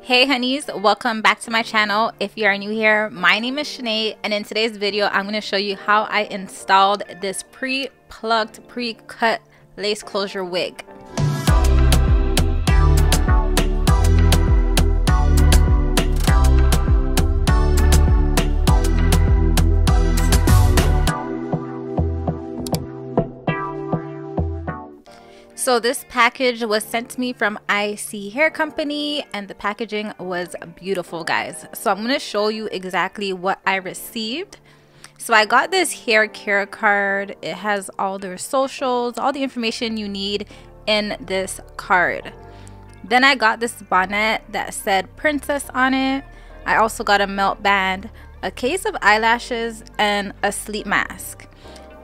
Hey honeys, welcome back to my channel. If you are new here, my name is Shanae, and in today's video I'm going to show you how I installed this pre-plucked, pre-cut lace closure wig. So this package was sent to me from ISEE Hair Company, and the packaging was beautiful, guys. So I'm going to show you exactly what I received. So I got this hair care card. It has all their socials, all the information you need in this card. Then I got this bonnet that said princess on it. I also got a melt band, a case of eyelashes, and a sleep mask.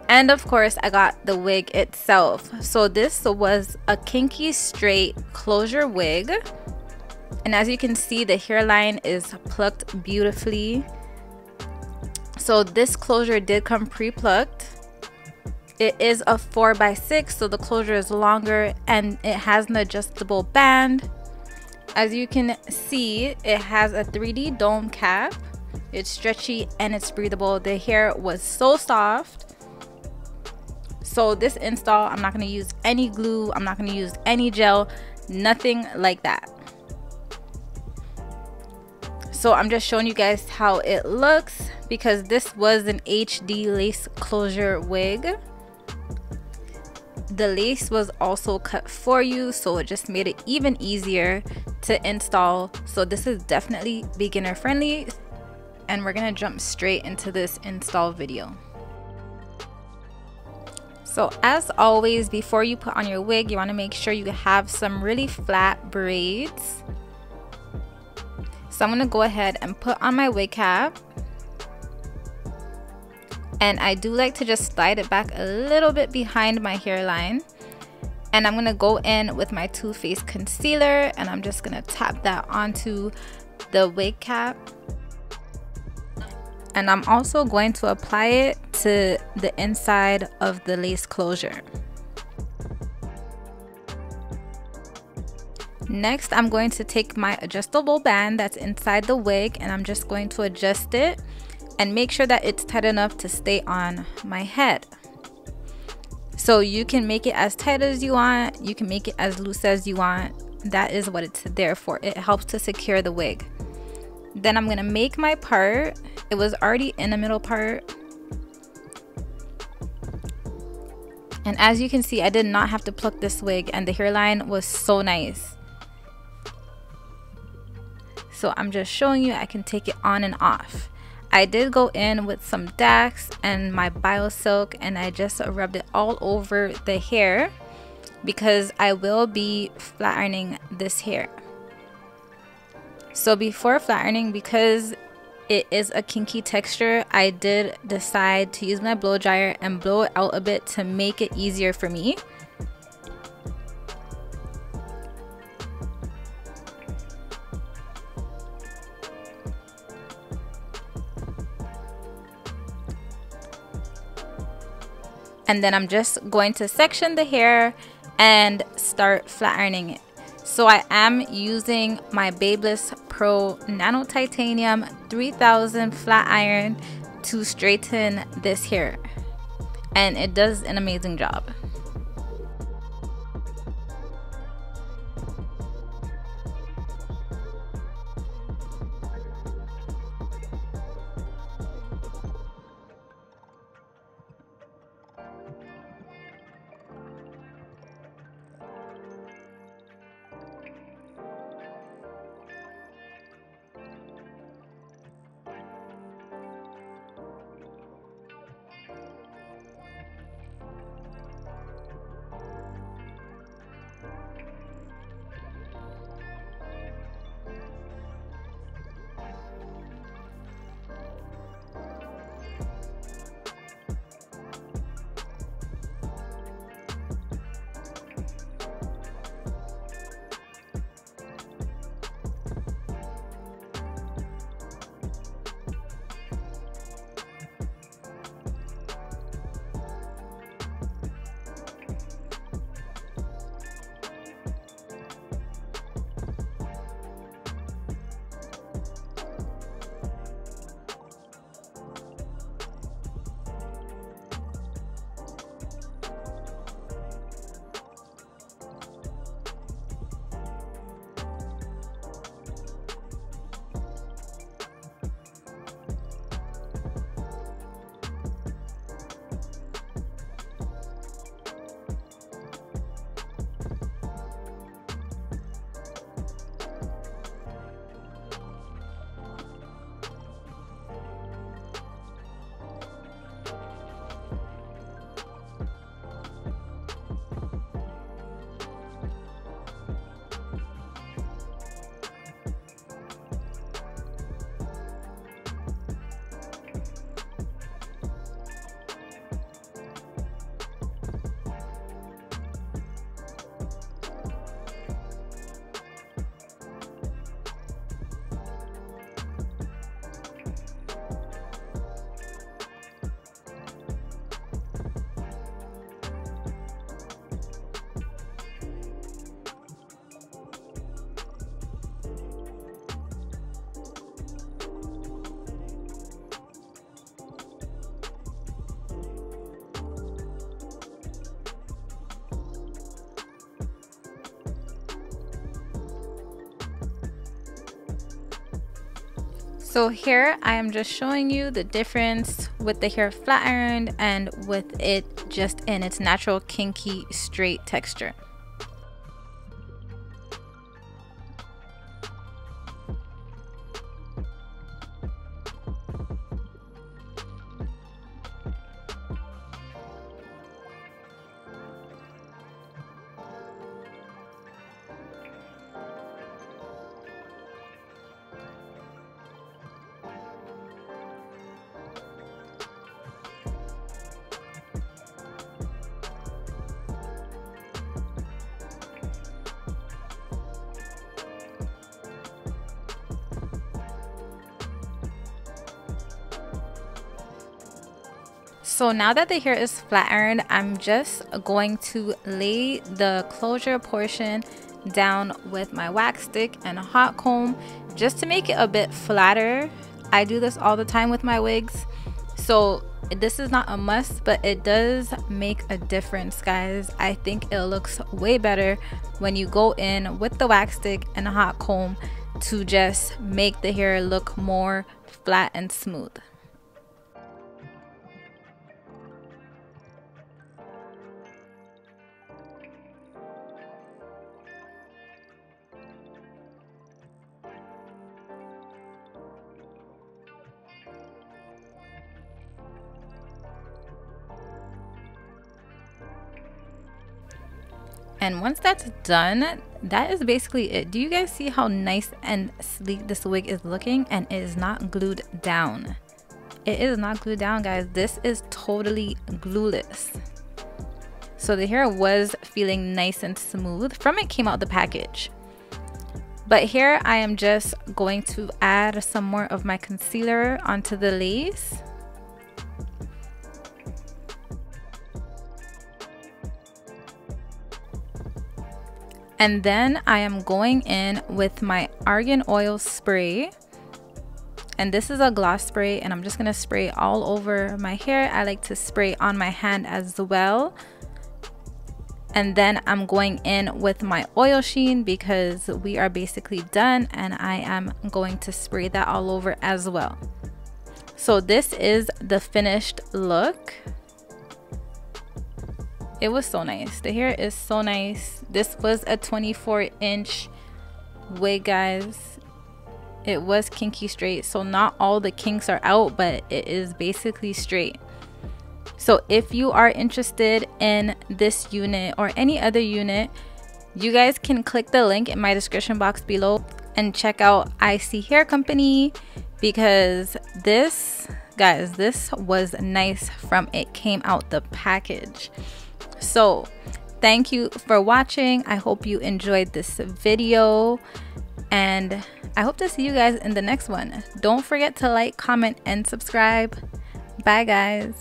And of course I got the wig itself. So this was a kinky straight closure wig, and as you can see, the hairline is plucked beautifully. So this closure did come pre-plucked. It is a 4x6, so the closure is longer, and it has an adjustable band. As you can see, it has a 3D dome cap. It's stretchy and it's breathable. The hair was so soft. So this install, I'm not going to use any glue, I'm not going to use any gel, nothing like that. So I'm just showing you guys how it looks, because this was an HD lace closure wig. The lace was also cut for you, so it just made it even easier to install. So this is definitely beginner friendly, and we're going to jump straight into this install video. So as always, before you put on your wig, you want to make sure you have some really flat braids. So I'm going to go ahead and put on my wig cap. And I do like to just slide it back a little bit behind my hairline. And I'm going to go in with my Too Faced concealer, and I'm just going to tap that onto the wig cap. And I'm also going to apply it to the inside of the lace closure. Next, I'm going to take my adjustable band that's inside the wig, and I'm just going to adjust it and make sure that it's tight enough to stay on my head. So you can make it as tight as you want, you can make it as loose as you want. That is what it's there for. It helps to secure the wig. Then I'm going to make my part. It was already in the middle part. And as you can see, I did not have to pluck this wig, and the hairline was so nice. So I'm just showing you I can take it on and off. I did go in with some Dax and my BioSilk, and I just rubbed it all over the hair because I will be flat ironing this hair. So before flat ironing, because it is a kinky texture, I did decide to use my blow dryer and blow it out a bit to make it easier for me. And then I'm just going to section the hair and start flat ironing it. So I am using my Babyliss Pro Nano Titanium 3000 flat iron to straighten this hair, and it does an amazing job. So here I am just showing you the difference with the hair flat ironed and with it just in its natural kinky straight texture. So now that the hair is flat ironed, I'm just going to lay the closure portion down with my wax stick and a hot comb just to make it a bit flatter. I do this all the time with my wigs, so this is not a must, but it does make a difference, guys. I think it looks way better when you go in with the wax stick and a hot comb to just make the hair look more flat and smooth. And once that's done, that is basically it. Do you guys see how nice and sleek this wig is looking? And it is not glued down. It is not glued down, guys. This is totally glueless. So the hair was feeling nice and smooth from it came out the package. But here I am just going to add some more of my concealer onto the lace. And then I am going in with my argan oil spray. And this is a gloss spray, and I'm just going to spray all over my hair. I like to spray on my hand as well. And then I'm going in with my oil sheen because we are basically done, and I am going to spray that all over as well. So this is the finished look. It was so nice. The hair is so nice. This was a 24-inch wig, guys. It was kinky straight, so not all the kinks are out, but it is basically straight. So if you are interested in this unit or any other unit, you guys can click the link in my description box below and check out ISEE Hair Company, because this, guys, this was nice from it came out the package. So thank you for watching. I hope you enjoyed this video, and I hope to see you guys in the next one. Don't forget to like, comment, and subscribe. Bye, guys.